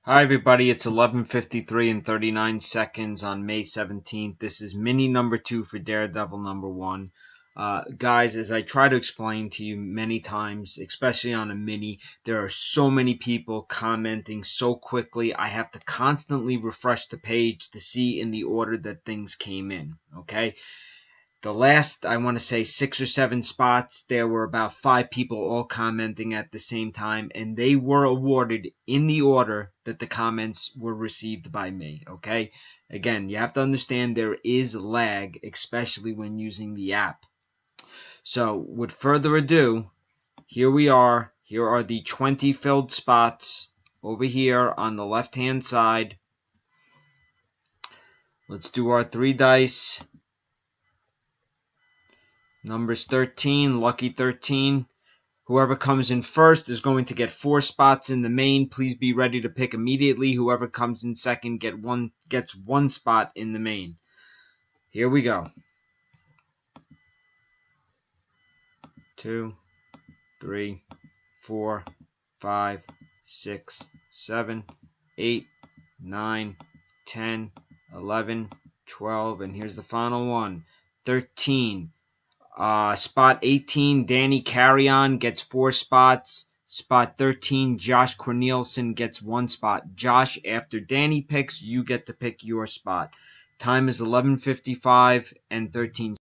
Hi everybody, it's 11:53 and 39 seconds on May 17th. This is mini number 2 for Daredevil number 1. Guys, as I try to explain to you many times, especially on a mini, there are so many people commenting so quickly. I have to constantly refresh the page to see in the order that things came in, okay? The last, I want to say, 6 or 7 spots, there were about 5 people all commenting at the same time, and they were awarded in the order that the comments were received by me, okay? Again, you have to understand there is lag, especially when using the app. So, with further ado, here we are. Here are the 20 filled spots over here on the left-hand side. Let's do our 3 dice. Numbers 13, lucky 13. Whoever comes in first is going to get 4 spots in the main. Please be ready to pick immediately. Whoever comes in second gets 1 spot in the main. Here we go. 2, 3, 4, 5, 6, 7, 8, 9, 10, 11, 12, and here's the final one. 13. Spot 18, Danny Carrion gets 4 spots. Spot 13, Josh Cornelison gets 1 spot. Josh, after Danny picks, you get to pick your spot. Time is 11:55 and 13